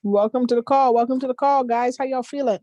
Welcome to the call. Welcome to the call, guys. How y'all feeling?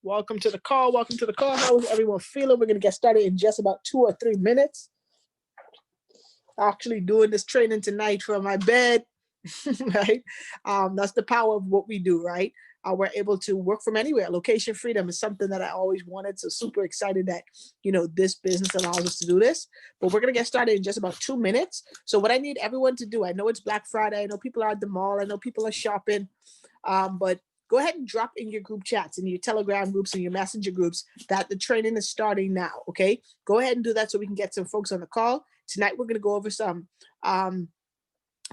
Welcome to the call. Welcome to the call. How is everyone feeling? We're going to get started in just about 2 or 3 minutes. Actually doing this training tonight from my bed, right? That's the power of what we do, right? We're able to work from anywhere. Location freedom is something that I always wanted. So super excited that, this business allows us to do this. But we're going to get started in just about 2 minutes. So what I need everyone to do, I know it's Black Friday. I know people are at the mall. I know people are shopping. But go ahead and drop in your group chats, in your Telegram groups, and your Messenger groups that the training is starting now, okay? Go ahead and do that so we can get some folks on the call. Tonight, we're going to go over some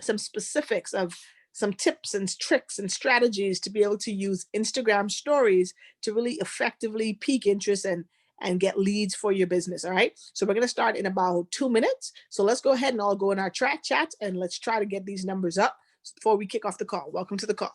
specifics of some tips and tricks and strategies to be able to use Instagram stories to really effectively pique interest and get leads for your business. All right. So we're going to start in about 2 minutes. So let's go ahead and all go in our track chats and let's try to get these numbers up before we kick off the call. Welcome to the call.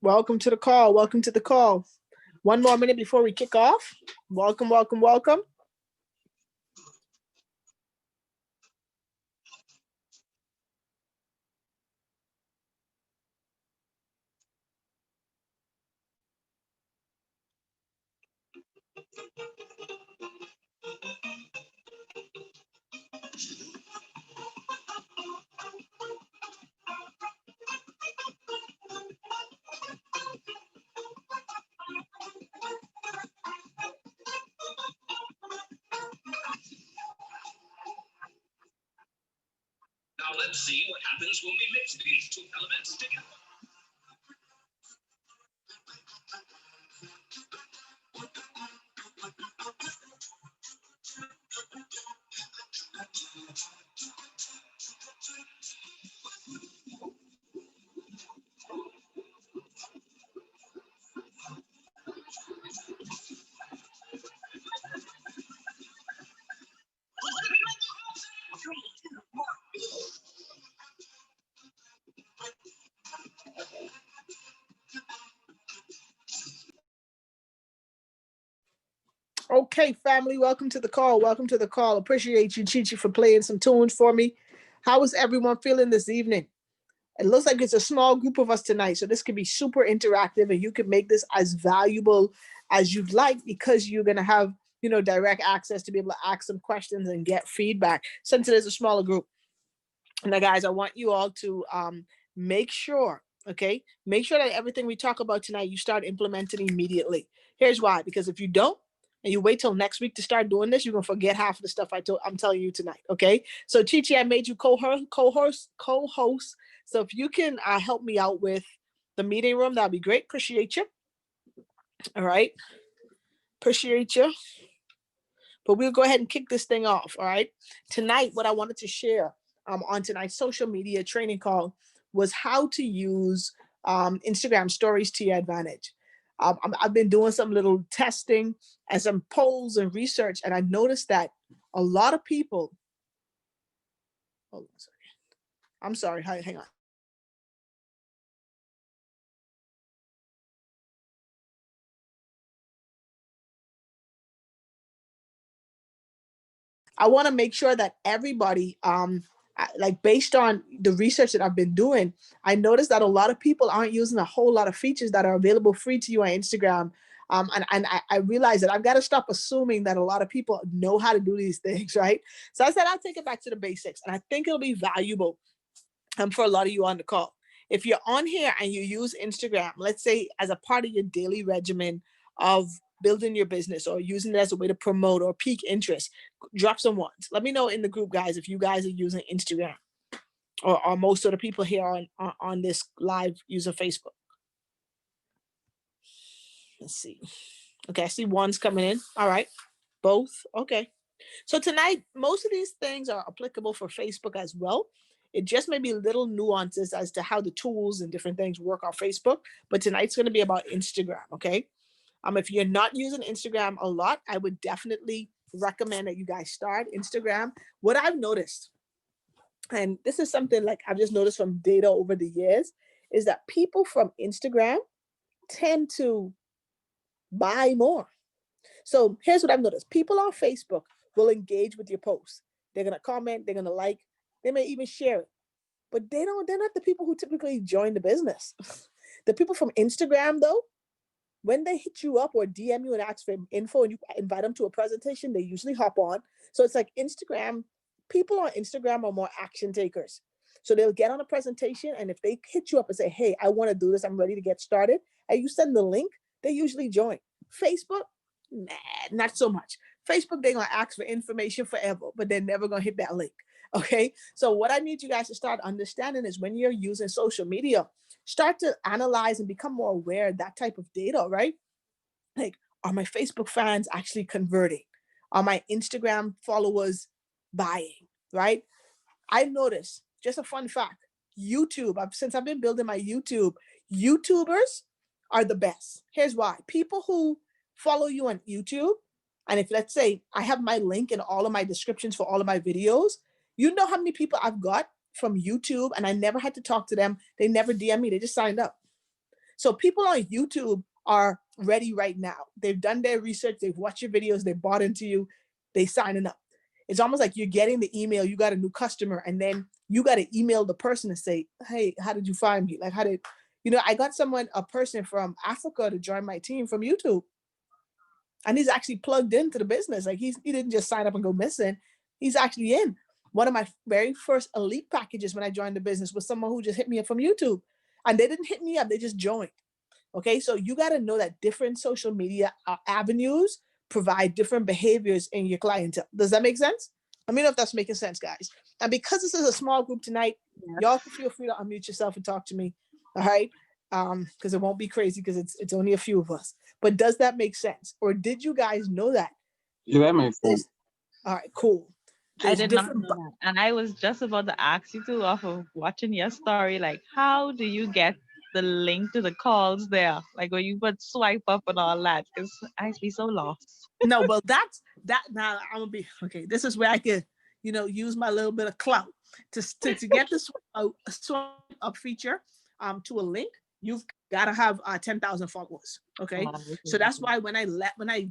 Welcome to the call. Welcome to the call. One more minute before we kick off. Welcome, welcome, welcome. Now let's see what happens when we mix these two elements together. Okay, family, welcome to the call. Welcome to the call. Appreciate you, Chichi, for playing some tunes for me. How is everyone feeling this evening? It looks like it's a small group of us tonight, so this could be super interactive, and you can make this as valuable as you'd like because you're going to have, direct access to be able to ask some questions and get feedback since it is a smaller group. Now, guys, I want you all to make sure, Okay. Make sure that everything we talk about tonight, you start implementing immediately. Here's why, because if you don't, and you wait till next week to start doing this, you're gonna forget half of the stuff I'm telling you tonight. Okay. So Chi, I made you co-host. So if you can help me out with the meeting room, that'd be great. Appreciate you. All right. Appreciate you. But we'll go ahead and kick this thing off. All right. Tonight, what I wanted to share on tonight's social media training call was how to use Instagram stories to your advantage. I've been doing some little testing and some polls and research, and I noticed that a lot of people. Oh, sorry. I'm sorry. Hang on. I want to make sure that everybody, like based on the research that I've been doing, I noticed that a lot of people aren't using a whole lot of features that are available free to you on Instagram. And I realized that I've got to stop assuming that a lot of people know how to do these things, right? So I said, I'll take it back to the basics. And I think it'll be valuable for a lot of you on the call. If you're on here and you use Instagram, let's say as a part of your daily regimen of building your business or using it as a way to promote or pique interest, drop some ones. Let me know in the group, guys, if you guys are using Instagram or most of the people here on this live using Facebook. Let's see. Okay, I see ones coming in. All right. Both. Okay. So tonight, most of these things are applicable for Facebook as well. It just may be little nuances as to how the tools and different things work on Facebook. But tonight's going to be about Instagram. Okay. If you're not using Instagram a lot, I would definitely recommend that you guys start Instagram. What I've noticed, and this is something like I've just noticed from data over the years, is that people from Instagram tend to buy more. So here's what I've noticed. People on Facebook will engage with your posts. They're gonna comment, they're gonna like, they may even share it. But they're not the people who typically join the business. The people from Instagram though, when they hit you up or DM you and ask for info and you invite them to a presentation, they usually hop on. So it's like Instagram, people on Instagram are more action takers. So they'll get on a presentation, and if they hit you up and say, hey, I want to do this, I'm ready to get started, and you send the link, they usually join. Facebook, nah, not so much. Facebook, they're going to ask for information forever, but they're never going to hit that link. Okay. So what I need you guys to start understanding is when you're using social media, start to analyze and become more aware of that type of data, right? Like, are my Facebook fans actually converting? Are my Instagram followers buying, right? I noticed, just a fun fact, YouTube, since I've been building my YouTubers are the best. Here's why. People who follow you on YouTube, and if let's say I have my link in all of my descriptions for all of my videos, you know how many people I've got from YouTube and I never had to talk to them. They never DM me, they just signed up. So people on YouTube are ready right now. They've done their research, they've watched your videos, they bought into you, they signing up. It's almost like you're getting the email, you got a new customer, and then you got to email the person and say, hey, how did you find me? Like, I got a person from Africa to join my team from YouTube. And he's actually plugged into the business. Like he didn't just sign up and go missing. He's actually in. One of my very first elite packages when I joined the business was someone who just hit me up from YouTube. And they didn't hit me up, they just joined. Okay, so you got to know that different social media avenues provide different behaviors in your clientele. Does that make sense? Let me know if that's making sense, guys. And because this is a small group tonight, y'all can feel free to unmute yourself and talk to me. All right. Because it won't be crazy because it's only a few of us. But does that make sense? Or did you guys know that? Yeah, that makes sense. All right, cool. I did not know that. And I was just about to ask you too, off of watching your story, like, how do you get the link to the calls there? Like, when you put swipe up and all that? Because I'd be so lost. No, well, that's that. Now I'm gonna be okay. This is where I can, use my little bit of clout to get this swipe up feature to a link. You've got to have 10,000 followers. Okay, so that's why when I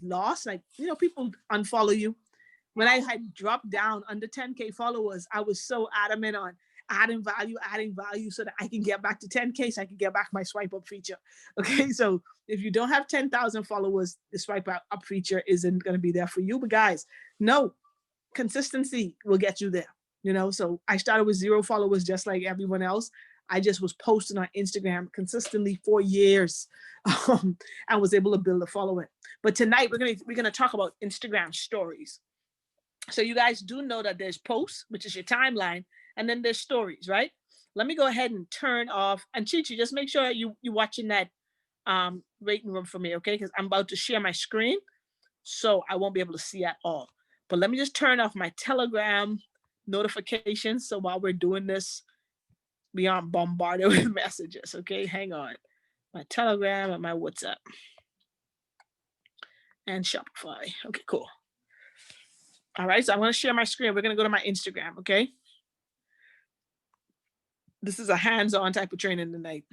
lost, like people unfollow you. When I had dropped down under 10K followers, I was so adamant on adding value so that I can get back to 10K so I can get back my swipe up feature. Okay, so if you don't have 10,000 followers, the swipe up feature isn't going to be there for you. But guys, no, consistency will get you there. So I started with 0 followers just like everyone else. I just was posting on Instagram consistently for years, and was able to build a following. But tonight we're gonna talk about Instagram stories. So you guys do know that there's posts, which is your timeline, and then there's stories, right? Let me go ahead and turn off. And Chichi, just make sure you watching that waiting room for me, okay? Because I'm about to share my screen, so I won't be able to see at all. But let me just turn off my Telegram notifications, so while we're doing this, we aren't bombarded with messages. Okay, hang on. My Telegram and my WhatsApp and Shopify. Okay, cool. All right, so I'm going to share my screen. We're going to go to my Instagram. Okay, this is a hands-on type of training tonight,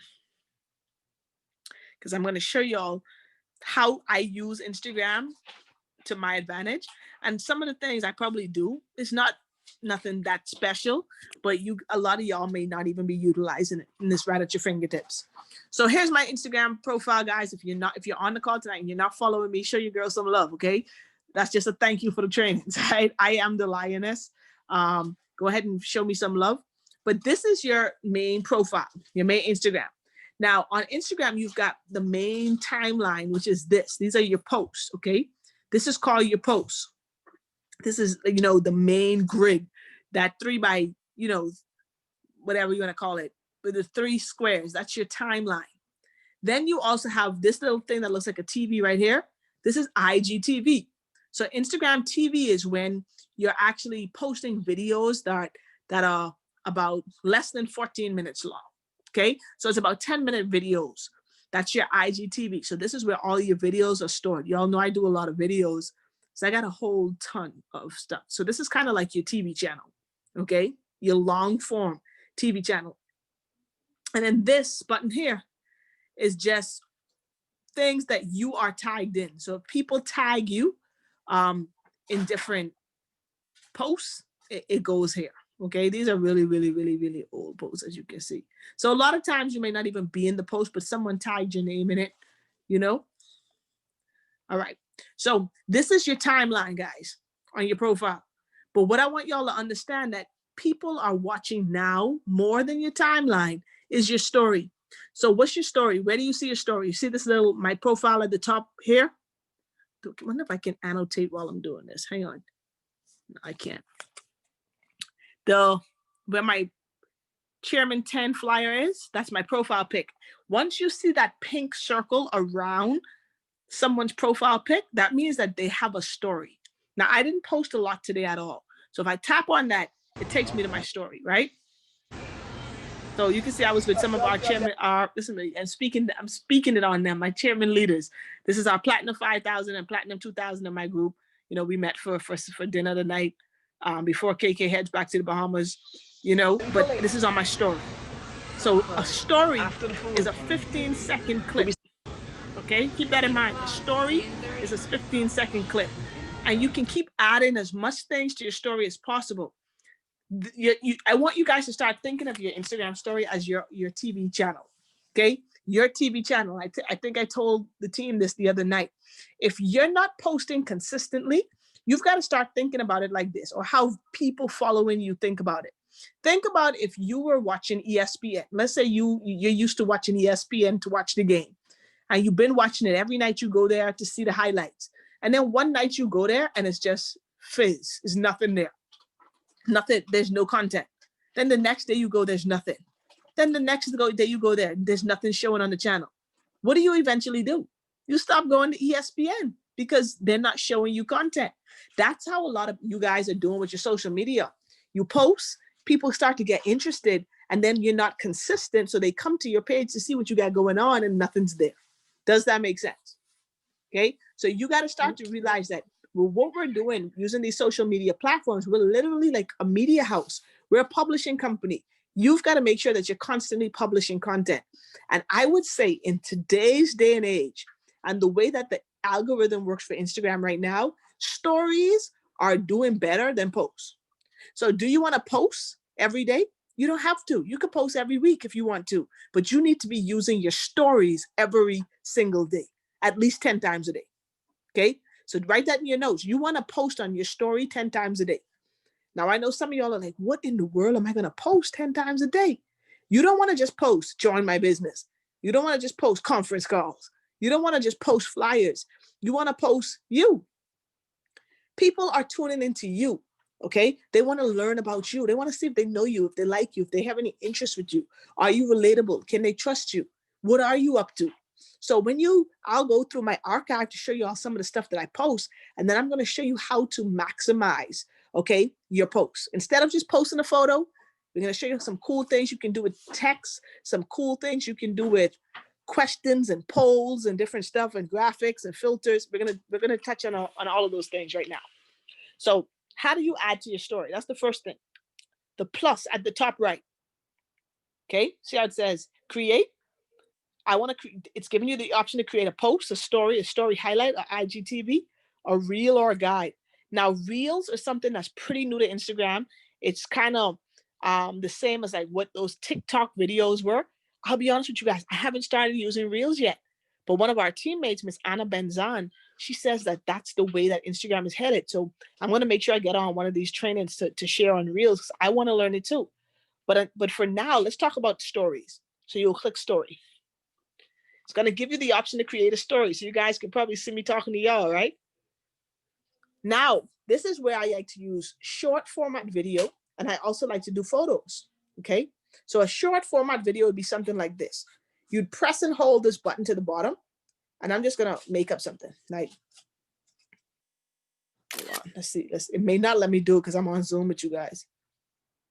because I'm going to show y'all how I use Instagram to my advantage. And some of the things I probably do is nothing that special, but a lot of y'all may not even be utilizing it, and this right at your fingertips. So here's my Instagram profile, guys. If you're on the call tonight and you're not following me, show your girl some love, okay? That's just a thank you for the trainings, right? I am the lioness. Go ahead and show me some love. But this is your main profile, your main Instagram. Now on Instagram, you've got the main timeline, which is this. These are your posts, okay? This is called your posts. This is, the main grid, that 3 by, whatever you want to call it, with the 3 squares. That's your timeline. Then you also have this little thing that looks like a TV right here. This is IGTV. So Instagram TV is when you're actually posting videos that are about less than 14 minutes long. Okay, so it's about 10-minute videos. That's your IGTV. So this is where all your videos are stored. Y'all know I do a lot of videos, so I got a whole ton of stuff. So this is kind of like your TV channel, okay? Your long form TV channel. And then this button here is just things that you are tagged in. So if people tag you in different posts, it goes here. Okay, these are really, really, really, really old posts, as you can see. So a lot of times you may not even be in the post, but someone tagged your name in it, All right, so this is your timeline, guys, on your profile. But what I want y'all to understand, that people are watching now more than your timeline, is your story. So what's your story? Where do you see your story? You see this my profile at the top here? I wonder if I can annotate while I'm doing this. Hang on. No, I can't. Where my Chairman 10 flyer is, that's my profile pic. Once you see that pink circle around someone's profile pic, that means that they have a story. Now, I didn't post a lot today at all. So if I tap on that, it takes me to my story, right? So you can see I was with some of our chairman, I'm speaking it on them, my chairman leaders. This is our Platinum 5000 and Platinum 2000 in my group. We met for dinner tonight before KK heads back to the Bahamas, but this is on my story. So a story is a 15-second clip. Okay, keep that in mind. A story is a 15-second clip. And you can keep adding as much things to your story as possible. I want you guys to start thinking of your Instagram story as your TV channel. Okay, your TV channel. I think I told the team this the other night. If you're not posting consistently, you've got to start thinking about it like this, or how people following you think about it. Think about if you were watching ESPN. Let's say you're used to watching ESPN to watch the game, and you've been watching it every night. You go there to see the highlights, and then one night you go there and it's just fizz. There's nothing there. Nothing. There's no content. Then the next day you go, there's nothing. Then the next day you go there, there's nothing showing on the channel. What do you eventually do? You stop going to ESPN because they're not showing you content. That's how a lot of you guys are doing with your social media. You post, people start to get interested, and then you're not consistent. So they come to your page to see what you got going on and nothing's there. Does that make sense? Okay. So you got to start to realize that what we're doing using these social media platforms, we're literally like a media house. We're a publishing company. You've got to make sure that you're constantly publishing content. And I would say in today's day and age, and the way that the algorithm works for Instagram right now, stories are doing better than posts. So do you want to post every day? You don't have to. You can post every week if you want to, but you need to be using your stories every single day, at least 10 times a day. Okay. So write that in your notes. You want to post on your story 10 times a day. Now, I know some of y'all are like, what in the world am I going to post 10 times a day? You don't want to just post, join my business. You don't want to just post conference calls. You don't want to just post flyers. You want to post you. People are tuning into you. Okay. They want to learn about you. They want to see if they know you, if they like you, if they have any interest with you. Are you relatable? Can they trust you? What are you up to? So I'll go through my archive to show you all some of the stuff that I post. And then I'm going to show you how to maximize, okay, your posts. Instead of just posting a photo, we're going to show you some cool things you can do with text, some cool things you can do with questions and polls and different stuff and graphics and filters. We're gonna touch on all of those things right now. So how do you add to your story? That's the first thing. The plus at the top right. Okay, see how it says create. It's giving you the option to create a post, a story highlight, or IGTV, a reel, or a guide. Now, reels are something that's pretty new to Instagram. It's kind of the same as like what those TikTok videos were. I'll be honest with you guys, I haven't started using reels yet. But one of our teammates, Miss Anna Benzan, she says that that's the way that Instagram is headed. So I'm going to make sure I get on one of these trainings to share on reels, because I want to learn it too. But for now, let's talk about stories. So you'll click story. It's going to give you the option to create a story. So you guys can probably see me talking to y'all, right? Now, this is where I like to use short format video, and I also like to do photos, okay? So a short format video would be something like this. You'd press and hold this button to the bottom, and I'm just going to make up something. Like, hold on, let's see. It may not let me do it because I'm on Zoom with you guys.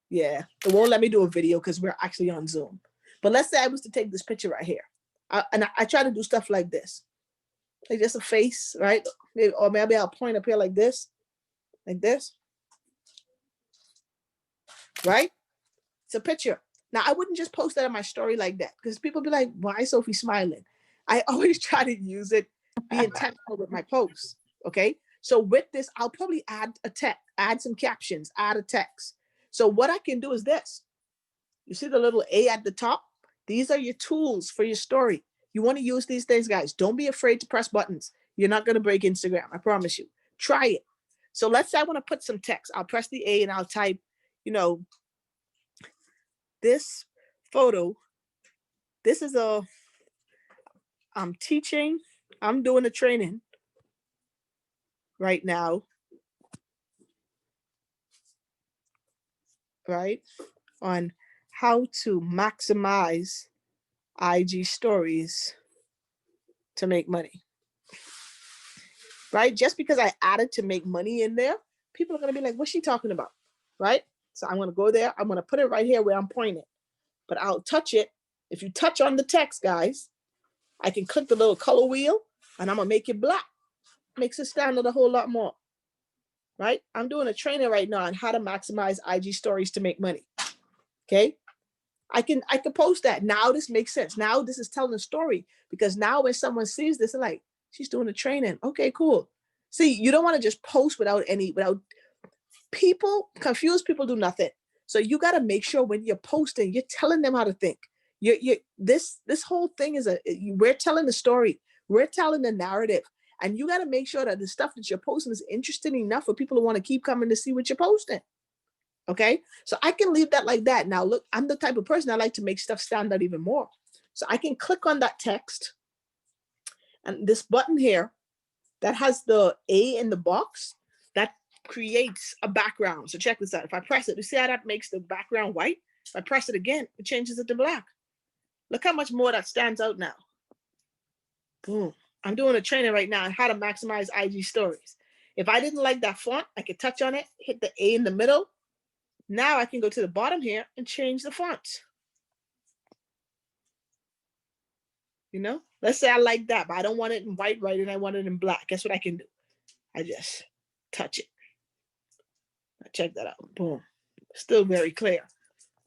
Yeah, it won't let me do a video because we're actually on Zoom. But let's say I was to take this picture right here. I try to do stuff like this. Like just a face, right? Or maybe I'll point up here like this. Right? It's a picture. Now, I wouldn't just post that on my story like that, because people be like, why is Sophie smiling? I always try to use it, be intentional with my posts, okay? So with this, I'll probably add a text, add some captions, add a text. So what I can do is this. You see the little A at the top? These are your tools for your story. You want to use these things, guys. Don't be afraid to press buttons. You're not going to break Instagram. I promise you. Try it. So let's say I want to put some text. I'll press the A and I'll type, this photo. This is I'm teaching. I'm doing a training right now. Right? On how to maximize IG stories to make money. Right? Just because I added to make money in there, people are going to be like, what's she talking about? Right? So I'm going to go there. I'm going to put it right here where I'm pointing. But I'll touch it. If you touch on the text, guys, I can click the little color wheel and I'm going to make it black. Makes it stand out a whole lot more. Right? I'm doing a training right now on how to maximize IG stories to make money. Okay? I can post that. Now this makes sense. Now this is telling a story, because now when someone sees this, they're like, she's doing a training. Okay, cool. See, you don't want to just post without people. Confused people do nothing. So you got to make sure when you're posting, you're telling them how to think. This whole thing is we're telling the story. We're telling the narrative. And you got to make sure that the stuff that you're posting is interesting enough for people to want to keep coming to see what you're posting. Okay, so I can leave that like that. Now, look, I'm the type of person I like to make stuff stand out even more. So I can click on that text and this button here that has the A in the box, that creates a background. So check this out. If I press it, you see how that makes the background white? If I press it again, it changes it to black. Look how much more that stands out now. Boom. I'm doing a training right now on how to maximize IG stories. If I didn't like that font, I could touch on it, hit the A in the middle. Now I can go to the bottom here and change the font. Let's say I like that, but I don't want it in white, right? And I want it in black. Guess what I can do? I just touch it. Check that out. Boom. Still very clear.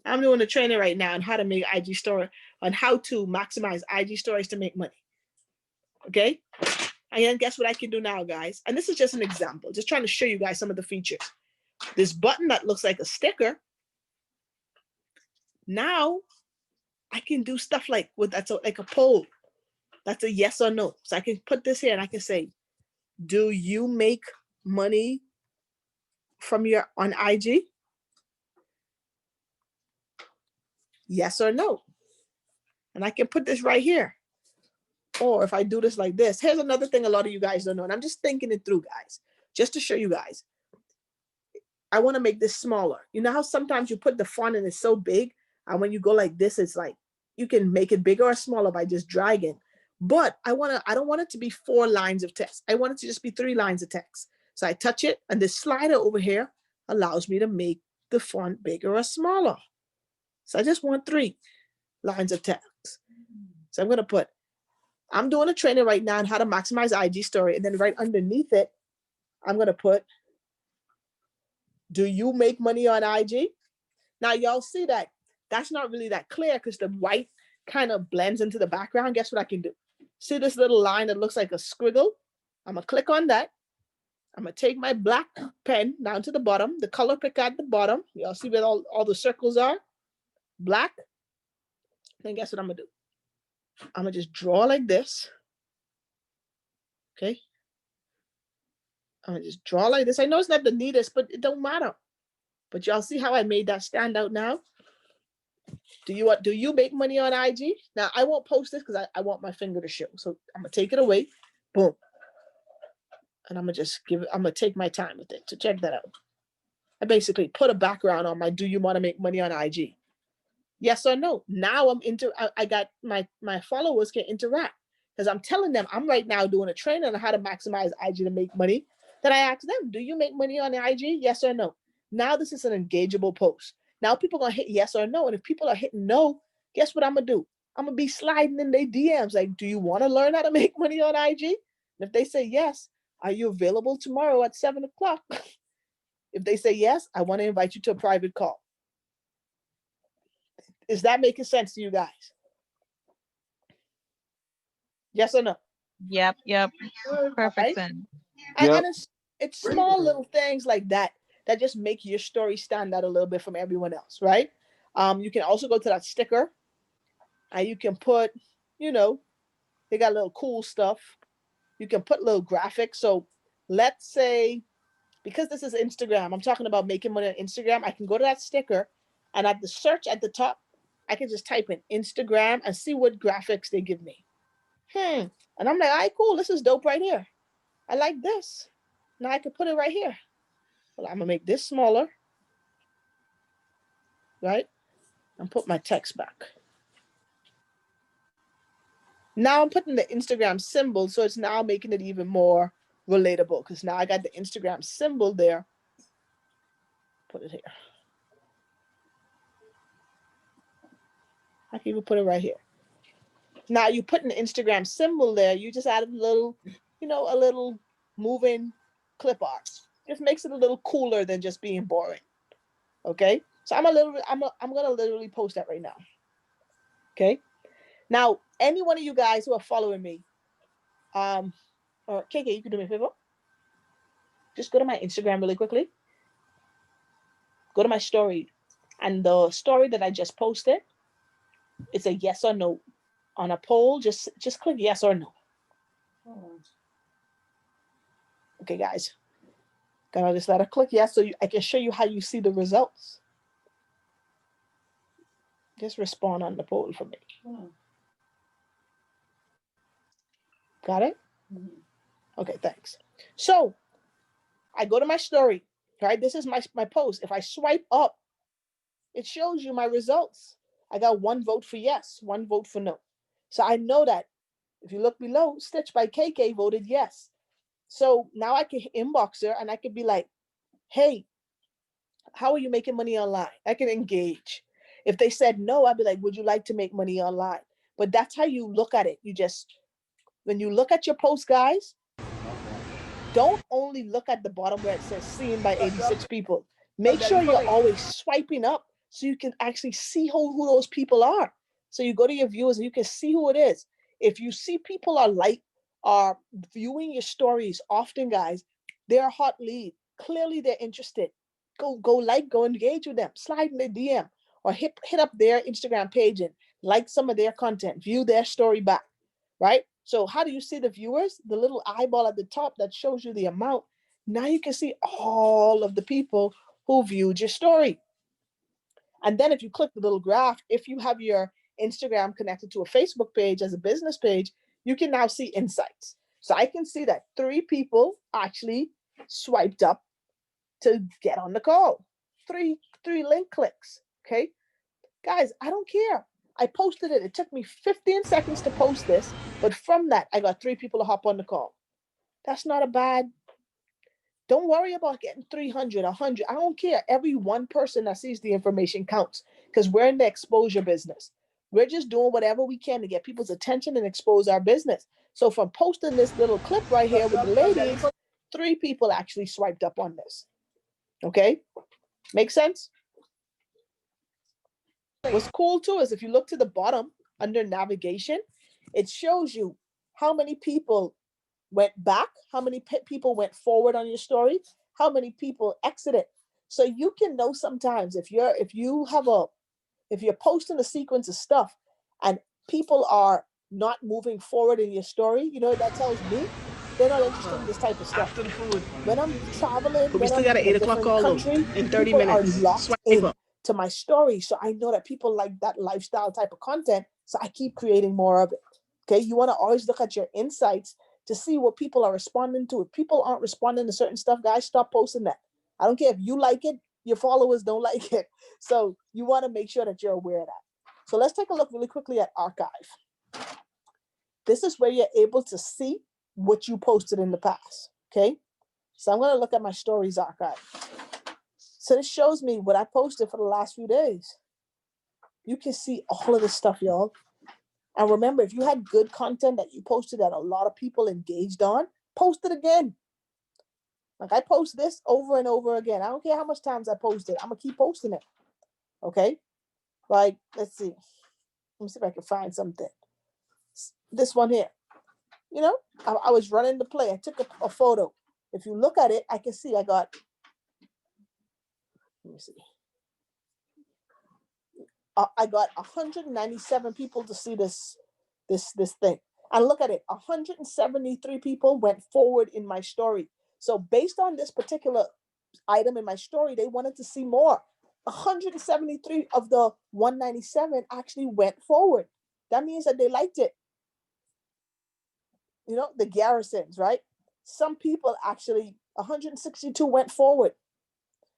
I'm doing a training right now on how to make IG story, on how to maximize IG stories to make money. Okay? And then guess what I can do now, guys? And this is just an example, just trying to show you guys some of the features. This button that looks like a sticker, now I can do stuff like like a poll. That's a yes or no. So I can put this here and I can say, do you make money from on IG? Yes or no. And I can put this right here. Or if I do this like this, here's another thing a lot of you guys don't know. And I'm just thinking it through, guys, just to show you guys. I want to make this smaller. You know how sometimes you put the font and it's so big, and when you go like this, it's like you can make it bigger or smaller by just dragging. But I don't want it to be 4 lines of text. I want it to just be 3 lines of text. So I touch it, and this slider over here allows me to make the font bigger or smaller. So I just want 3 lines of text. So I'm gonna put, I'm doing a training right now on how to maximize IG story, and then right underneath it, I'm gonna put, do you make money on IG? Now y'all see that that's not really that clear because the white kind of blends into the background. Guess what I can do? See this little line that looks like a squiggle? I'm gonna click on that. I'm gonna take my black pen down to the bottom, the color pick at the bottom. Y'all see where all the circles are? Black. Then guess what I'm gonna do? I'm gonna just draw like this. Okay. I'm gonna just draw like this. I know it's not the neatest, but it don't matter. But y'all see how I made that stand out now? Do you make money on IG? Now I won't post this because I want my finger to show. So I'm gonna take it away. Boom. And I'm gonna take my time with it to check that out. I basically put a background on my do you want to make money on IG? Yes or no. Now I got my followers can interact because I'm telling them I'm right now doing a training on how to maximize IG to make money. Then I ask them, do you make money on IG? Yes or no. Now this is an engageable post. Now people are gonna hit yes or no. And if people are hitting no, guess what I'm gonna do? I'm gonna be sliding in their DMs like, do you want to learn how to make money on IG? And if they say yes, are you available tomorrow at 7:00? If they say yes, I want to invite you to a private call. Is that making sense to you guys? Yes or no? Yep. Perfect Right? sense. And it's small little things like that that just make your story stand out a little bit from everyone else, right? You can also go to that sticker and you can put, you know, they got little cool stuff. You can put little graphics. So let's say, because this is Instagram, I'm talking about making money on Instagram. I can go to that sticker and at the search at the top, I can just type in Instagram and see what graphics they give me. And I'm like, all right, cool. This is dope right here. I like this. Now I can put it right here. Well, I'm gonna make this smaller, right? And put my text back. Now I'm putting the Instagram symbol, so it's now making it even more relatable because now I got the Instagram symbol there. Put it here. I can even put it right here. Now you put an Instagram symbol there, you just added a little, a little moving clip art. Just makes it a little cooler than just being boring. Okay? So I'm gonna literally post that right now. Okay? Now, any one of you guys who are following me, or KK, you can do me a favor. Just go to my Instagram really quickly. Go to my story. And the story that I just posted, it's a yes or no. On a poll, just click yes or no. Okay, guys. Gonna just let her click yes so I can show you how you see the results. Just respond on the poll for me. Got it? Okay, thanks. So I go to my story, right? This is my post. If I swipe up, it shows you my results. I got 1 vote for yes, 1 vote for no. So I know that if you look below, Stitch by KK voted yes. So now I can inbox her and I could be like, hey, how are you making money online? I can engage. If they said no, I'd be like, would you like to make money online? But that's how you look at it. When you look at your post, guys, don't only look at the bottom where it says seen by 86 people. Make sure you're always swiping up so you can actually see who those people are. So you go to your viewers and you can see who it is. If you see people are viewing your stories often, guys, they're a hot lead. Clearly they're interested. Go engage with them, slide in their DM or hit up their Instagram page and like some of their content, view their story back, right? So how do you see the viewers? The little eyeball at the top that shows you the amount. Now you can see all of the people who viewed your story. And then if you click the little graph, if you have your Instagram connected to a Facebook page as a business page, you can now see insights. So I can see that 3 people actually swiped up to get on the call. Three link clicks. Okay. Guys, I don't care. I posted it. It took me 15 seconds to post this, but from that, I got 3 people to hop on the call. That's not a bad. Don't worry about getting 300, 100. I don't care. Every one person that sees the information counts because we're in the exposure business. We're just doing whatever we can to get people's attention and expose our business. So from posting this little clip right here with the ladies, 3 people actually swiped up on this. Okay? Make sense? What's cool too is if you look to the bottom under navigation, it shows you how many people went back, how many people went forward on your story, how many people exited. So you can know sometimes if you're posting a sequence of stuff and people are not moving forward in your story, you know what that tells me? They're not interested in this type of stuff. After the food. When I'm traveling, But we when still I'm got an in a 8 o'clock different call though, country, in 30 people are minutes. locked Swipe in up. to my story. So I know that people like that lifestyle type of content. So I keep creating more of it. Okay. You want to always look at your insights to see what people are responding to. If people aren't responding to certain stuff, guys, stop posting that. I don't care if you like it, your followers don't like it. So you want to make sure that you're aware of that. So let's take a look really quickly at archive. This is where you're able to see what you posted in the past. Okay. So I'm going to look at my stories archive. So this shows me what I posted for the last few days. You can see all of this stuff, y'all. And remember, if you had good content that you posted that a lot of people engaged on, post it again. Like I post this over and over again. I don't care how much times I post it. I'm going to keep posting it. Okay. Like, let's see. Let me see if I can find something. This one here. You know, I was running the play. I took a photo. If you look at it, I can see I got, let me see. I got 197 people to see this thing. And look at it, 173 people went forward in my story. So based on this particular item in my story, they wanted to see more. 173 of the 197 actually went forward. That means that they liked it. You know, the garrisons, right? Some people actually, 162 went forward.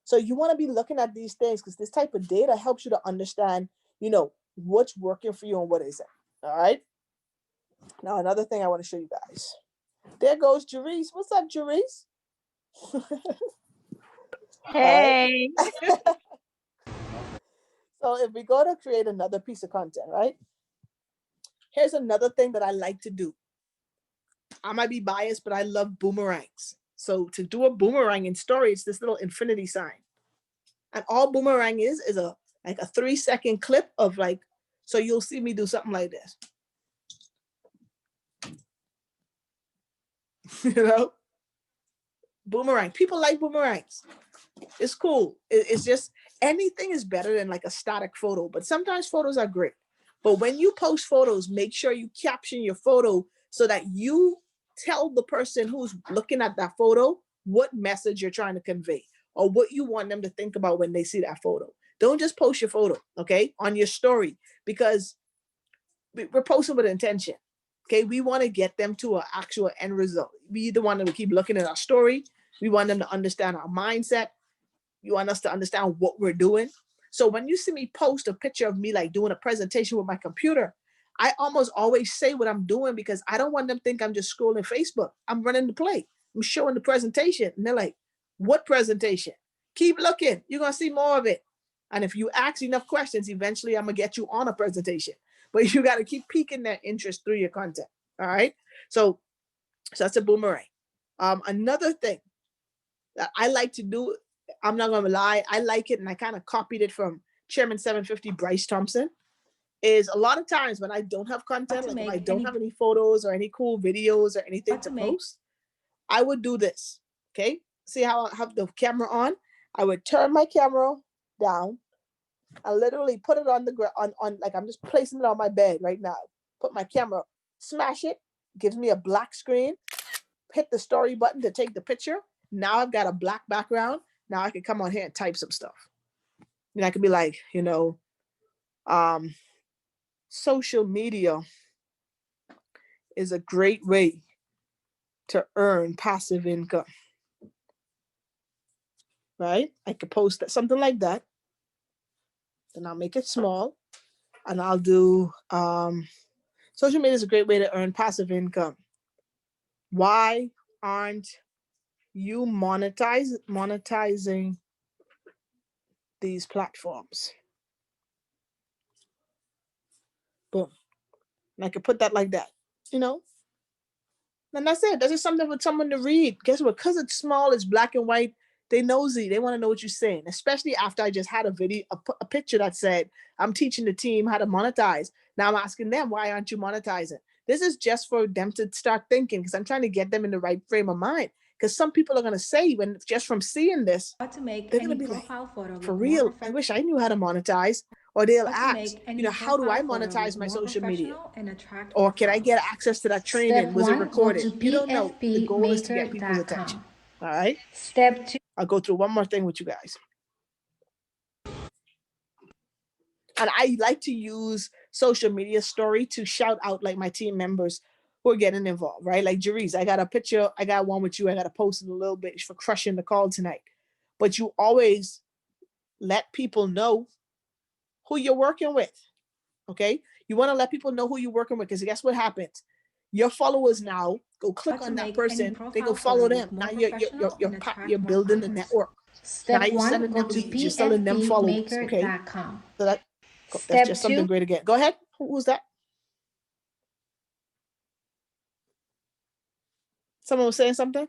So you want to be looking at these things because this type of data helps you to understand, you know, what's working for you and what isn't. All right. Now, another thing I want to show you guys. There goes Jerice. What's up, Jerice? Hey. So if we go to create another piece of content, right? Here's another thing that I like to do. I might be biased, but I love boomerangs. So to do a boomerang in story, it's this little infinity sign. And all boomerang is a 3-second clip of like, so you'll see me do something like this. You know? Boomerang. People like boomerangs. It's cool. It's just anything is better than like a static photo, but sometimes photos are great. But when you post photos, make sure you caption your photo so that you tell the person who's looking at that photo what message you're trying to convey or what you want them to think about when they see that photo. Don't just post your photo, okay, on your story, because we're posting with intention. Okay, we want to get them to an actual end result. We either want them to keep looking at our story. We want them to understand our mindset. You want us to understand what we're doing. So when you see me post a picture of me like doing a presentation with my computer, I almost always say what I'm doing because I don't want them to think I'm just scrolling Facebook. I'm running the play. I'm showing the presentation. And they're like, what presentation? Keep looking. You're going to see more of it. And if you ask enough questions, eventually I'm going to get you on a presentation. But you got to keep piquing that interest through your content. All right. So that's a boomerang. Another thing that I like to do, I'm not going to lie, I like it, and I kind of copied it from Chairman 750 Bryce Thompson, is a lot of times when I don't have content, like if I don't have any photos or any cool videos or anything to post, I would do this. Okay. See how I have the camera on? I would turn my camera down. I literally put it on the ground, on like I'm just placing it on my bed right now. Put my camera, smash it, gives me a black screen, hit the story button to take the picture. Now I've got a black background. Now I can come on here and type some stuff. You know, I could be like, social media is a great way to earn passive income, right? I could post that, something like that. Then I'll make it small and I'll do social media is a great way to earn passive income. Why aren't you monetizing these platforms? Boom. And I could put that like that, you know? And that's it. That's just something for someone to read. Guess what? Because it's small, it's black and white. They nosy. They want to know what you're saying. Especially after I just had a video, a picture that said, "I'm teaching the team how to monetize." Now I'm asking them, "Why aren't you monetizing?" This is just for them to start thinking because I'm trying to get them in the right frame of mind. Because some people are gonna say when just from seeing this, How to make they're gonna any be like, profile photo "For look more real? I professional. wish I knew how to monetize." Or they'll How to ask, make any "How do I profile photo monetize look my more social media? professional and attract Or more can I get followers. access to that training? Step Was it 1, go recorded?" to You don't know. The goal is to get people's attention. pfpmaker.com. All right. Step 2, I'll go through one more thing with you guys. And I like to use social media story to shout out like my team members who are getting involved, right? Like Jerice, I got a picture, I got one with you. I got to post in a little bit for crushing the call tonight. But you always let people know who you're working with. Okay. You want to let people know who you're working with because guess what happens? Your followers now go how click to on that make any person. They go profile photo follow look them. more Now you're you're you're professional you're, and you're attract more building the followers. network. Now Step you're 1, sending go them to leads. You're selling them followers. Okay. pfpmaker.com. So that's Step just something 2, great again. Go ahead. Who's that? Someone was saying something?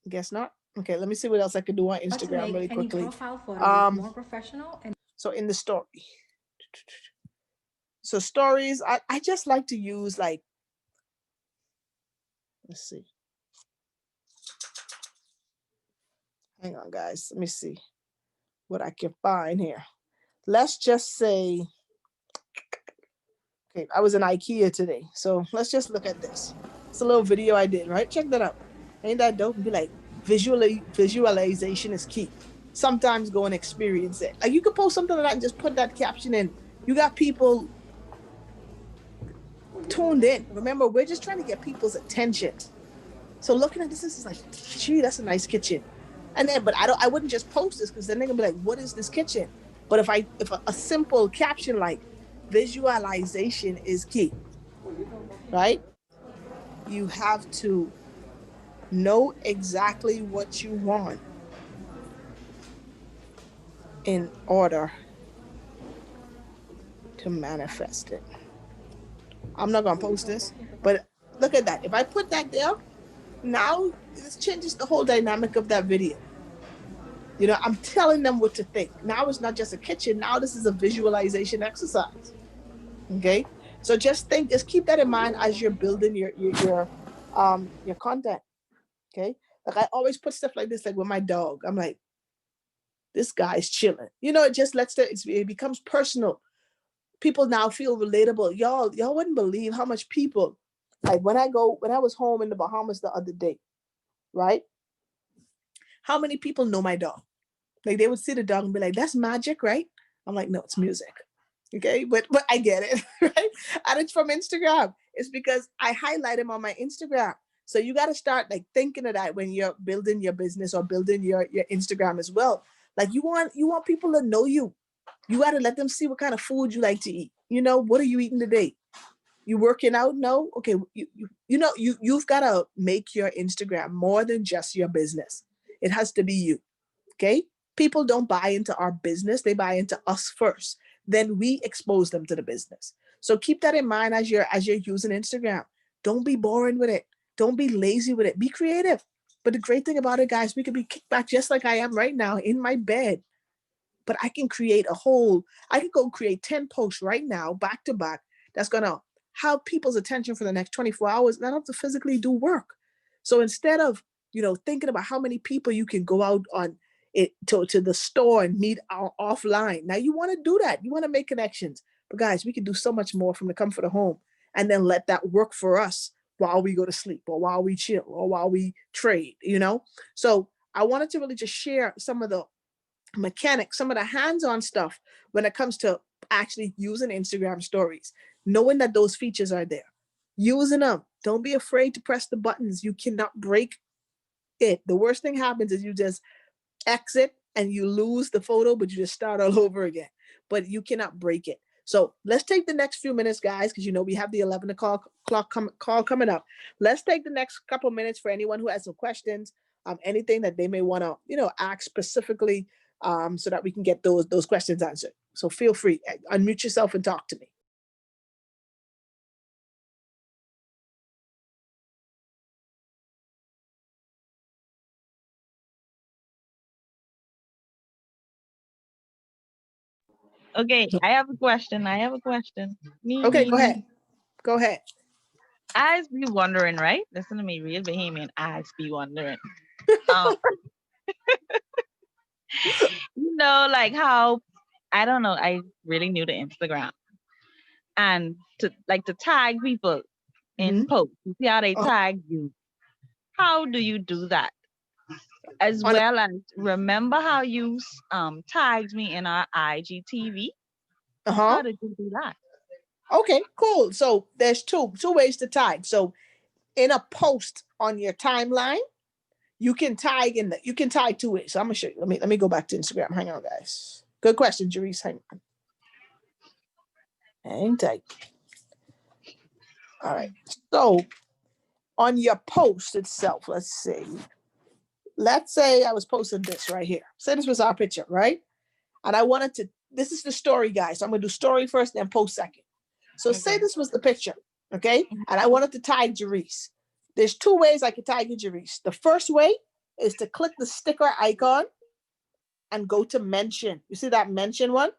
Guess not. Okay, let me see what else I can do on how to Instagram make really any quickly. profile photo look Um, more professional and so in the story. So stories, I just like to use like, let's see. Hang on, guys. Let me see what I can find here. Let's just say, okay, I was in IKEA today. So let's just look at this. It's a little video I did, right? Check that out. Ain't that dope? And be like, visualization is key. Sometimes go and experience it. Like you could post something like that and just put that caption in. You got people tuned in. Remember, we're just trying to get people's attention. So looking at this is like, gee, that's a nice kitchen. And then, but I wouldn't just post this because then they're gonna be like, what is this kitchen? But if a simple caption like visualization is key, right? You have to know exactly what you want in order to manifest it. I'm not gonna post this, but look at that. If I put that there, now this changes the whole dynamic of that video. I'm telling them what to think. Now it's not just a kitchen. Now this is a visualization exercise. Okay. So just keep that in mind as you're building your content. Okay. Like I always put stuff like this, like with my dog. I'm like, this guy's chilling. It just it becomes personal. People now feel relatable. Y'all wouldn't believe how much people, like when I was home in the Bahamas the other day, right? How many people know my dog? Like they would see the dog and be like, "That's magic, right?" I'm like, "No, it's music." Okay, but I get it, right? And it's from Instagram. It's because I highlight him on my Instagram. So you got to start like thinking of that when you're building your business or building your Instagram as well. Like you want people to know you. You got to let them see what kind of food you like to eat. What are you eating today? You working out? No. Okay. You've got to make your Instagram more than just your business. It has to be you. Okay. People don't buy into our business. They buy into us first. Then we expose them to the business. So keep that in mind as you're using Instagram. Don't be boring with it. Don't be lazy with it. Be creative. But the great thing about it, guys, we could be kicked back just like I am right now in my bed. But I could go create 10 posts right now, back to back, that's gonna have people's attention for the next 24 hours. And I don't have to physically do work. So instead of, thinking about how many people you can go out on it to the store and meet offline. Now you want to do that. You want to make connections. But guys, we can do so much more from the comfort of home and then let that work for us while we go to sleep or while we chill or while we trade. So I wanted to really just share some of the mechanics, some of the hands-on stuff when it comes to actually using Instagram stories, knowing that those features are there, using them. Don't be afraid to press the buttons. You cannot break it. The worst thing happens is you just exit and you lose the photo, but you just start all over again. But you cannot break it. So let's take the next few minutes, guys, because we have the 11 o'clock call coming up. Let's take the next couple minutes for anyone who has some questions, anything that they may want to, ask specifically, so that we can get those questions answered. So feel free, unmute yourself and talk to me. Okay, I have a question. Me, Okay, me, go me. ahead. Go ahead. Eyes be wondering, right? Listen to me, real Bahamian. Eyes be wondering. Um, like how, I don't know, I really new to Instagram. And to tag people in posts. You see how they tag you. How do you do that? As well as remember how you tagged me in our IGTV? How did you do that? Okay, cool. So there's two ways to tag. So in a post on your timeline, you can tag two ways. So I'm gonna show you. Let me go back to Instagram. Hang on, guys. Good question, Jerice. Hang on. Hang tight. All right. So on your post itself, let's say I was posting this right here. Say this was our picture, right? And I wanted to, this is the story, guys. So I'm gonna do story first, then post second. So say this was the picture, okay? And I wanted to tag Jerice. There's two ways I could tag you, Jerice. The first way is to click the sticker icon and go to mention. You see that mention one?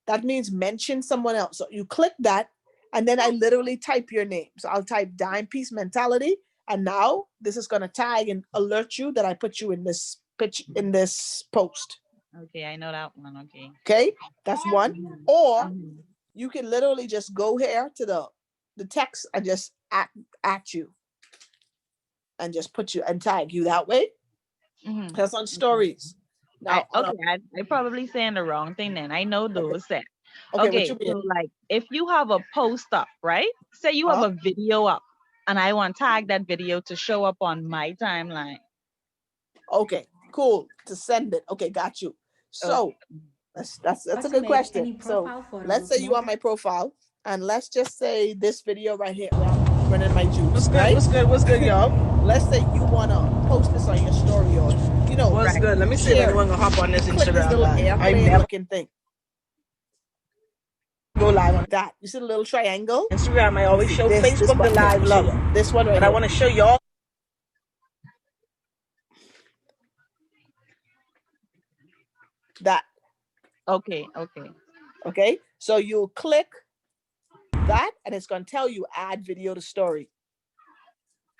That means mention someone else. So you click that, and then I literally type your name. So I'll type Dime Piece Mentality, and now this is gonna tag and alert you that I put you in this post. Okay, I know that one. Okay. Okay, that's one. Or you can literally just go here to the text and just at you and just put you and tag you that way. That's on stories. Now, I probably saying the wrong thing then. I know those set. Okay, so like if you have a post up, right? Say you have a video up and I want to tag that video to show up on my timeline. Okay, cool. To send it. Okay, got you. So that's a good question. So let's say you are my profile, and let's just say this video right here where I'm running my juice. What's good, y'all? Let's say you wanna post this on your story, or what's good. Let me see if anyone gonna hop on this Instagram live. I'm never looking thing. Go live on that. You see the little triangle? Instagram, I always show Facebook the live love. This one right here. But I want to show y'all. That. Okay. So you'll click that, and it's gonna tell you add video to story.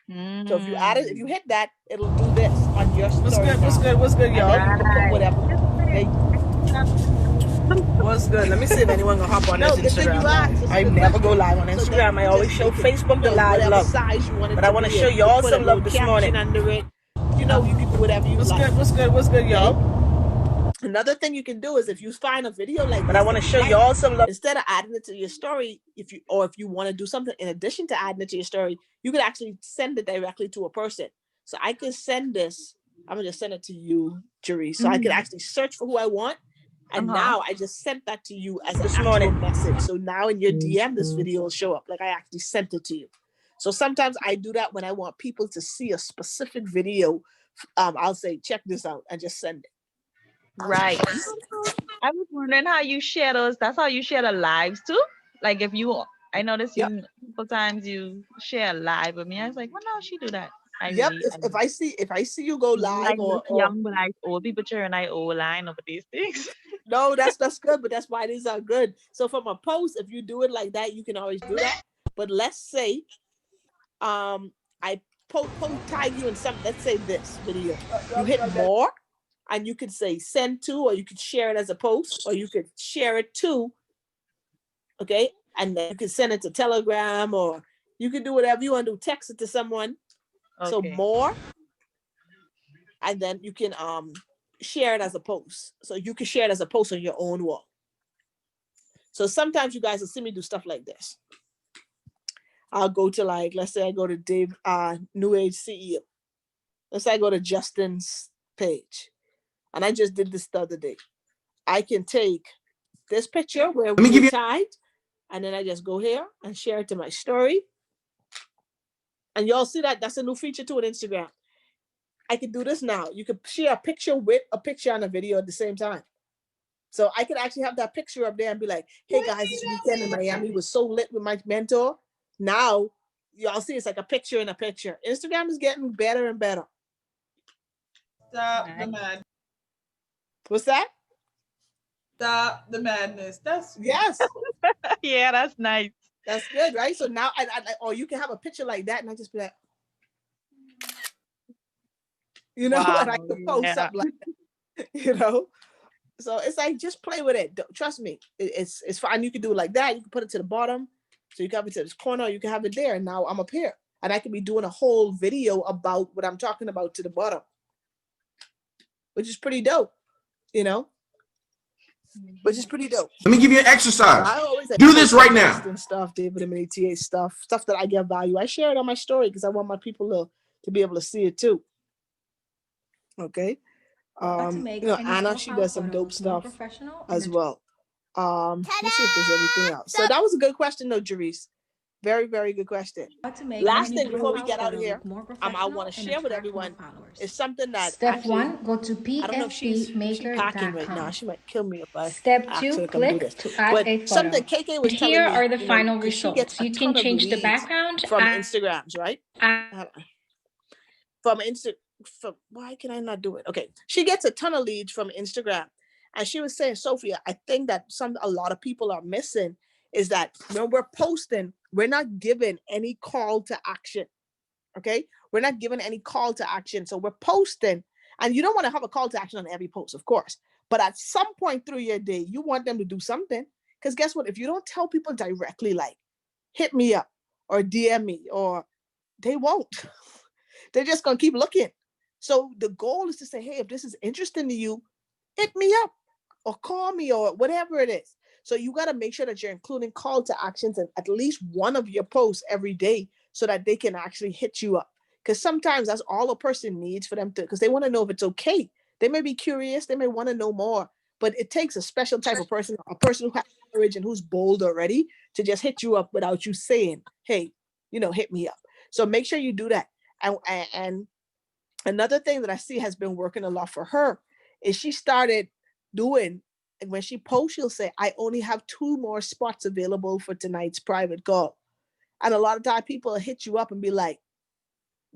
So if you add it, if you hit that, it'll do this on your story. What's good, y'all? You can put whatever. What's good? Let me see if anyone gonna hop on this Instagram live. I never go live on Instagram. I always show Facebook the live love. Size you want it, but I want to show y'all some love this morning. Under it, you can do whatever you like. What's good, y'all? Another thing you can do is if you find a video like this, but I want to show y'all some love. Instead of adding it to your story, if you want to do something in addition to adding it to your story, you could actually send it directly to a person. So I can send this. I'm gonna just send it to you, Jerice. So I could actually search for who I want. And now I just sent that to you as an actual message. So now in your DM, this video will show up. Like I actually sent it to you. So sometimes I do that when I want people to see a specific video. I'll say, check this out, and just send it. Right. I was wondering how you share those. That's how you share the lives too. Like if I noticed you couple times you share live with me. I was like, well, no, she do that. If I see you go live or young, but I old people and I old line over these things. No, that's good, but that's why these are good. So from a post, if you do it like that, you can always do that. But let's say, I tag you in something. Let's say this video. You hit more, and you could say send to, or you could share it as a post, or you could share it to. Okay, and then you can send it to Telegram, or you can do whatever you want to do. Text it to someone. Okay. So more, and then you can share it as a post. So you can share it as a post on your own wall. So sometimes you guys will see me do stuff like this. I'll go to, like, let's say I go to Dave, New Age CEO. Let's say I go to Justin's page. And I just did this the other day. I can take this picture where we were tagged, and then I just go here and share it to my story. And y'all see that? That's a new feature to an Instagram. I can do this now. You could share a picture with a picture and a video at the same time. So I could actually have that picture up there and be like, hey guys, this weekend in Miami was so lit with my mentor. Now, y'all see it's like a picture in a picture. Instagram is getting better and better. Stop the madness. What's that? Stop the madness. That's yes. Yeah, that's nice. That's good, right? So now, or you can have a picture like that, and I just be like, you know, Wow, and I can post something like that, you know. So it's like, just play with it. Trust me, it's fine. You can do it like that. You can put it to the bottom, so you can have it to this corner. You can have it there. And now I'm up here, and I can be doing a whole video about what I'm talking about to the bottom, which is pretty dope, you know. Which is pretty dope. Let me give you an exercise. I always do this right now. And stuff, David and ATA stuff that I get value. I share it on my story because I want my people to be able to see it too. Okay. You know, Anna, she does some dope stuff as well. Let's see if there's anything else. So that was a good question though, Jerice. Very, very good question. Last thing before we get out of here, I want to share with everyone is something that Step actually, 1, go to I don't know if she's packing right now. pfmaker.com. She might kill me if I Step ask 2, her to come do click this. to add But a photo. something KK was And telling here me, are the you know, final 'cause she gets results. a You ton can of change the leads background. from Instagrams, right? Why can I not do it? Okay, she gets a ton of leads from Instagram, and she was saying, Sophia, I think that a lot of people are missing is that when we're posting, we're not given any call to action. Okay, we're not given any call to action, so we're posting, and you don't want to have a call to action on every post, of course, but at some point through your day, you want them to do something, because guess what? If you don't tell people directly, like, hit me up or DM me, or they won't. They're just gonna keep looking. So the goal is to say, hey, if this is interesting to you, hit me up or call me or whatever it is. So you got to make sure that you're including call to actions in at least one of your posts every day so that they can actually hit you up. Because sometimes that's all a person needs for them to, because they want to know if it's okay. They may be curious, they may want to know more, but it takes a special type of person, a person who has courage and who's bold already to just hit you up without you saying, hey, you know, hit me up. So make sure you do that. And another thing that I see has been working a lot for her is she started doing, when she posts, she'll say, I only have 2 more spots available for tonight's private call. And a lot of times people will hit you up and be like,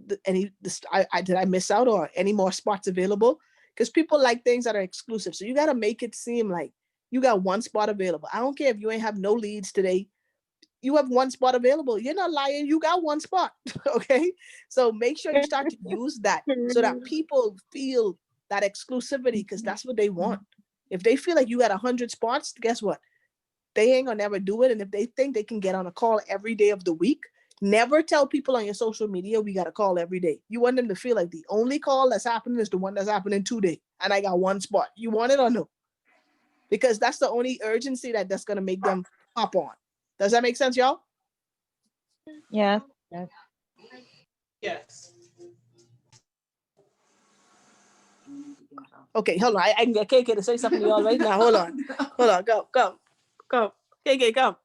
did I miss out, or any more spots available? Because people like things that are exclusive. So you got to make it seem like you got 1 spot available. I don't care if you ain't have no leads today. You have 1 spot available. You're not lying. You got 1 spot. Okay. So make sure you start to use that so that people feel that exclusivity, because that's what they want. If they feel like you got 100 spots, guess what? They ain't gonna never do it. And if they think they can get on a call every day of the week, never tell people on your social media we got a call every day. You want them to feel like the only call that's happening is the one that's happening today, and I got 1 spot. You want it or no? Because that's the only urgency that's gonna make them hop on. Does that make sense, y'all? Yes. yes. Okay, hold on. I can get KK to say something to y'all right now. Hold on. Go. KK, come.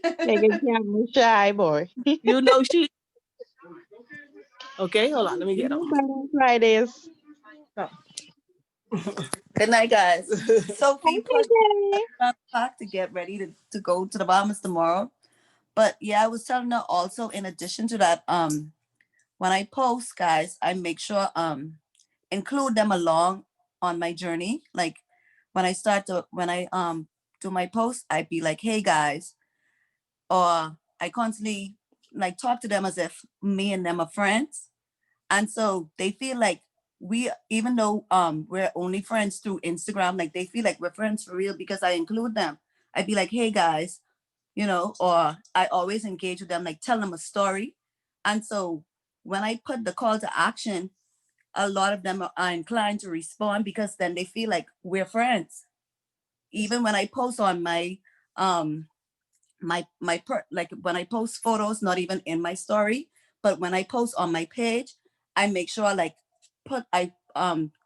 I'm shy boy. You know she. Okay, hold on. Let me get on. Fridays. Oh. Good night, guys. Sophie, Hi, pack to get ready to go to the Bahamas tomorrow. But yeah, I was telling her also, in addition to that, when I post, guys, I make sure include them along on my journey. Like when I do my post, I'd be like, hey guys, or I constantly like talk to them as if me and them are friends. And so they feel like even though we're only friends through Instagram, like they feel like we're friends for real because I include them. I'd be like, hey guys, you know, or I always engage with them, like tell them a story. And so when I put the call to action, a lot of them are inclined to respond because then they feel like we're friends. Even when I post on my like when I post photos, not even in my story, but when I post on my page, I make sure like I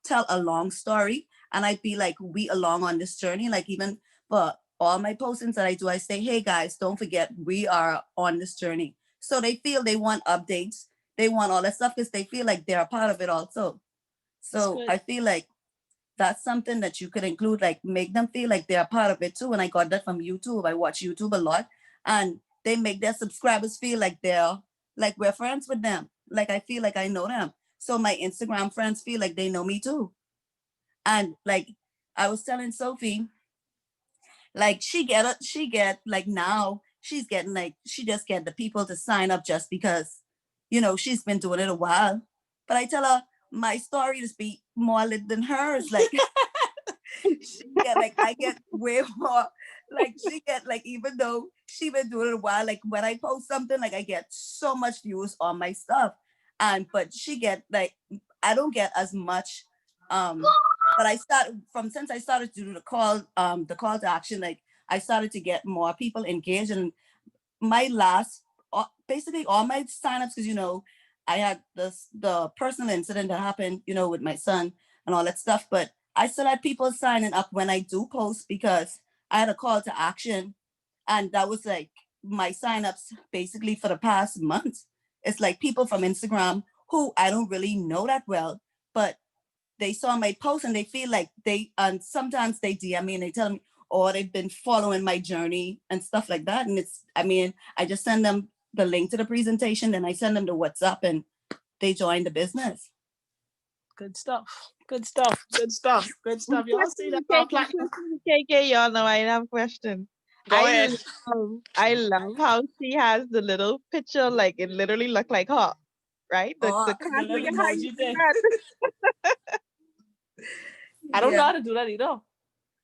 tell a long story, and I be like, we along on this journey. Like even for all my postings that I do, I say, hey guys, don't forget we are on this journey. So they feel they want updates, they want all that stuff because they feel like they're a part of it also. So I feel like that's something that you could include, like make them feel like they're a part of it too. And I got that from YouTube. I watch YouTube a lot, and they make their subscribers feel like they're like we're friends with them. Like I feel like I know them. So my Instagram friends feel like they know me too. And like I was telling Sophie, like she get like now she's getting like she just get the people to sign up just because, you know, she's been doing it a while. But I tell her my story just be more lit than hers. Like she get like I get way more, like she get like, even though she been doing it a while, like when I post something, like I get so much views on my stuff. And but she get like, I don't get as much. But I started from since I started to do the call to action, like I started to get more people engaged. And my last basically all my signups, because you know I had the personal incident that happened, you know, with my son and all that stuff, but I still had people signing up when I do post because I had a call to action. And that was like my signups basically for the past month. It's like people from Instagram who I don't really know that well, but they saw my post and they feel like and sometimes they DM me and they tell me, oh, they've been following my journey and stuff like that. And it's, I mean, I just send them the link to the presentation, then I send them the WhatsApp, and they join the business. Good stuff. Good stuff. Good stuff. Good stuff. Y'all see that? Platinum. KK, y'all know I have a question. Go ahead. I love how she has the little picture, like it literally looked like her, right? The Oh, cat The with little your hand emoji in thing. that. I don't know yeah. how to do that either. I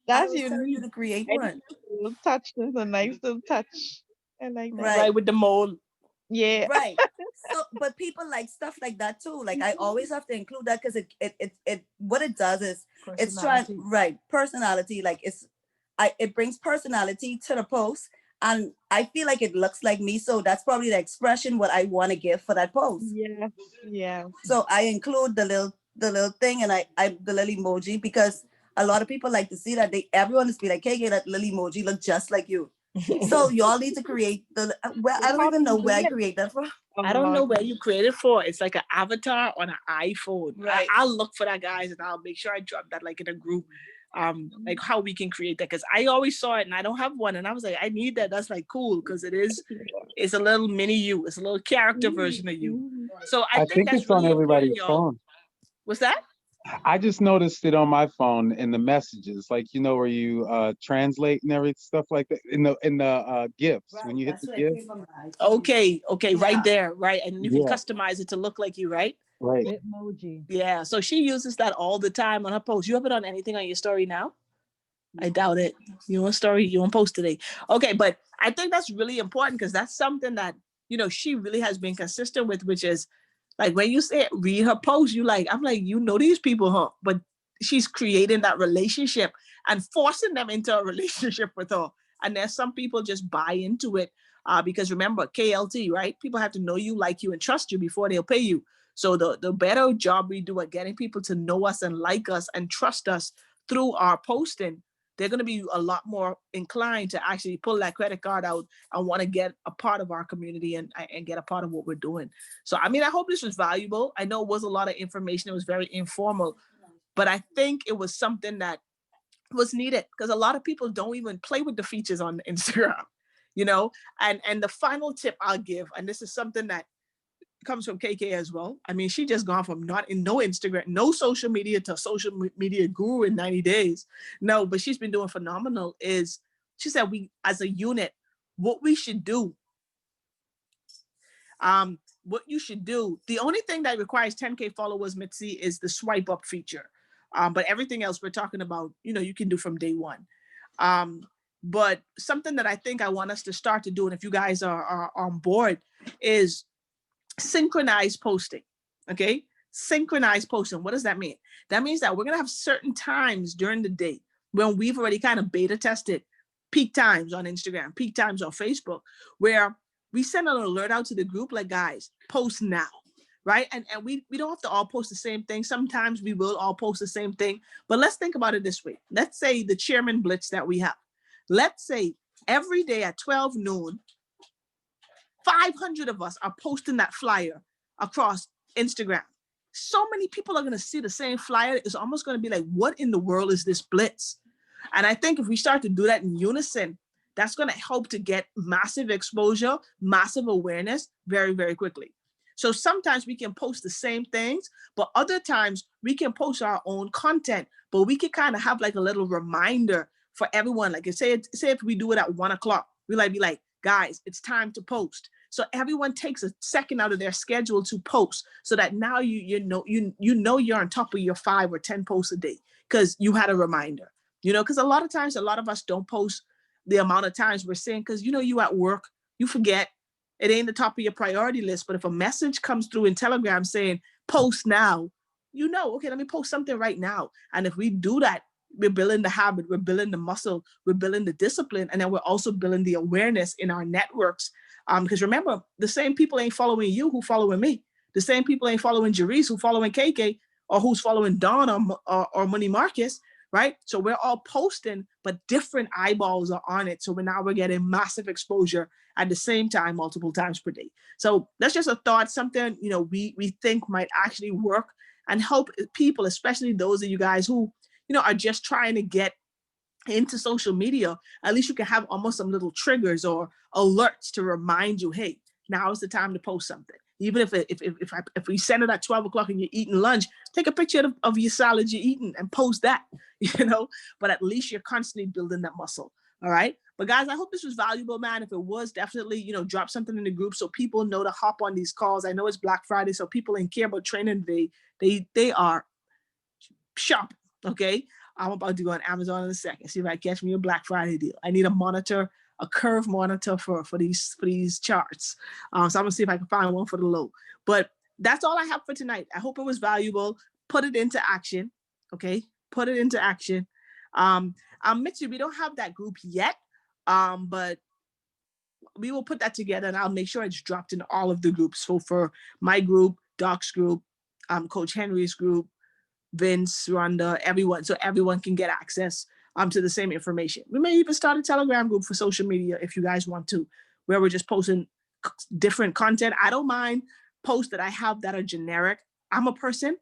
That's was telling you unique. to create I one. little touch. That's a nice little touch. I like that. Right. Right, with the mole. Yeah. Right. So, but people like stuff like that too. Like I always have to include that because it what it does is it's trying right personality. Like it brings personality to the post, and I feel like it looks like me. So that's probably the expression what I want to give for that post. Yeah. Yeah. So I include the little thing, and I the little emoji because a lot of people like to see that everyone is be like, hey, that little emoji look just like you. So y'all need to create well, I don't even know where I create that from. I don't know where you create it for. It's like an avatar on an iPhone. Right. I'll look for that, guys, and I'll make sure I drop that like in a group. Like how we can create that, because I always saw it and I don't have one, and I was like, I need that. That's like cool because it's a little mini you. It's a little character version of you. So I think that's it's on really important, everybody's y'all. phone. What's that? I just noticed it on my phone in the messages, like you know where you translate and everything stuff like that in the gifts when you hit the gift. Okay, Yeah. right there, right, and you can Yeah, customize it to look like you, right? right. Bitmoji. Yeah, so she uses that all the time on her post. You have it on anything on your story now? I doubt it. You want story, you want post today. Okay, but I think that's really important because that's something that, you know, she really has been consistent with, which is like when you say read her post, you like, I'm like, you know these people, huh? But she's creating that relationship and forcing them into a relationship with her. And there's some people just buy into it because remember, KLT, right? People have to know you, like you, and trust you before they'll pay you. So the better job we do at getting people to know us and like us and trust us through our posting, they're going to be a lot more inclined to actually pull that credit card out and want to get a part of our community and get a part of what we're doing. So, I mean, I hope this was valuable. I know it was a lot of information. It was very informal, but I think it was something that was needed because a lot of people don't even play with the features on Instagram, you know? And the final tip I'll give, and this is something that comes from KK as well. I mean, she just gone from not in no Instagram, no social media to social media guru in 90 days. No, but she's been doing phenomenal. Is she said we as a unit, what we should do, what you should do, the only thing that requires 10K followers, Mitzi, is the swipe up feature. But everything else we're talking about, you know, you can do from day one. But something that I think I want us to start to do, and if you guys are on board, is synchronized posting. Okay, synchronized posting. What does that mean? That means that we're going to have certain times during the day when we've already kind of beta tested peak times on Instagram, peak times on Facebook, where we send an alert out to the group like, guys, post now, right? And we don't have to all post the same thing. Sometimes we will all post the same thing, but let's think about it this way. Let's say the chairman blitz that we have. Let's say every day at 12 noon, 500 of us are posting that flyer across Instagram. So many people are going to see the same flyer. It's almost going to be like, what in the world is this blitz? And I think if we start to do that in unison, that's going to help to get massive exposure, massive awareness very, very quickly. So sometimes we can post the same things, but other times we can post our own content, but we can kind of have like a little reminder for everyone. Like say if we do it at 1 o'clock, we like be like, guys, it's time to post. So everyone takes a second out of their schedule to post, so that now you know you're on top of your 5 or 10 posts a day because you had a reminder. Because a lot of times, a lot of us don't post the amount of times we're saying, because you at work, you forget, it ain't the top of your priority list. But if a message comes through in Telegram saying post now, okay, let me post something right now. And if we do that, we're building the habit, we're building the muscle, we're building the discipline, and then we're also building the awareness in our networks. Because remember, the same people ain't following you who following me. The same people ain't following Jerice who following KK, or who's following Don or Money Marcus, right? So we're all posting, but different eyeballs are on it. So we're getting massive exposure at the same time, multiple times per day. So that's just a thought, something, we think might actually work and help people, especially those of you guys who, are just trying to get into social media. At least you can have almost some little triggers or alerts to remind you, hey, now is the time to post something. Even if we send it at 12 o'clock and you're eating lunch, take a picture of your salad you're eating and post that, but at least you're constantly building that muscle. All right. But guys, I hope this was valuable, man. If it was, definitely, drop something in the group so people know to hop on these calls. I know it's Black Friday, so people ain't care about training. They are shopping. Okay. I'm about to go on Amazon in a second, see if I catch me a Black Friday deal. I need a monitor, a curve monitor for these charts. So I'm gonna see if I can find one for the low. But that's all I have for tonight. I hope it was valuable. Put it into action. Okay, put it into action. Mitzi, we don't have that group yet, but we will put that together, and I'll make sure it's dropped in all of the groups. So for my group, Doc's group, Coach Henry's group, Vince, Rhonda, everyone, so everyone can get access to the same information. We may even start a Telegram group for social media if you guys want to, where we're just posting different content. I don't mind posts that I have that are generic. I'm a person,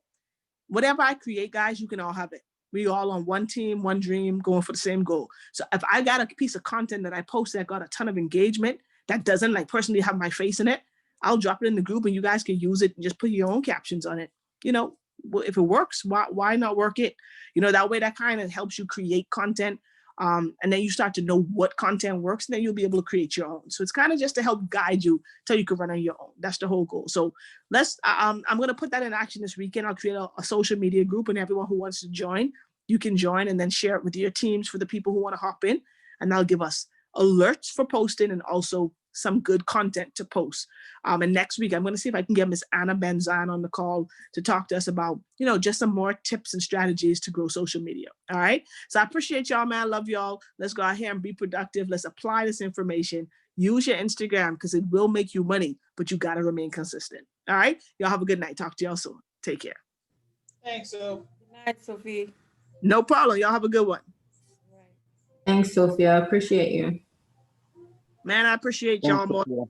whatever I create, guys, you can all have it. We all on one team, one dream, going for the same goal. So if I got a piece of content that I post that got a ton of engagement that doesn't like personally have my face in it, I'll drop it in the group and you guys can use it and just put your own captions on it. If it works, why not work it? That way that kind of helps you create content. And then you start to know what content works, and then you'll be able to create your own. So it's kind of just to help guide you till you can run on your own. That's the whole goal. So I'm going to put that in action this weekend. I'll create a social media group, and everyone who wants to join, you can join and then share it with your teams for the people who want to hop in, and that'll give us alerts for posting and also some good content to post. And next week, I'm going to see if I can get Miss Anna Benzan on the call to talk to us about, just some more tips and strategies to grow social media. All right. So I appreciate y'all, man. I love y'all. Let's go out here and be productive. Let's apply this information. Use your Instagram because it will make you money, but you got to remain consistent. All right. Y'all have a good night. Talk to y'all soon. Take care. Thanks, Sophie. Good night, Sophie. No problem. Y'all have a good one. Thanks, Sophia. I appreciate you. Man, I appreciate y'all more.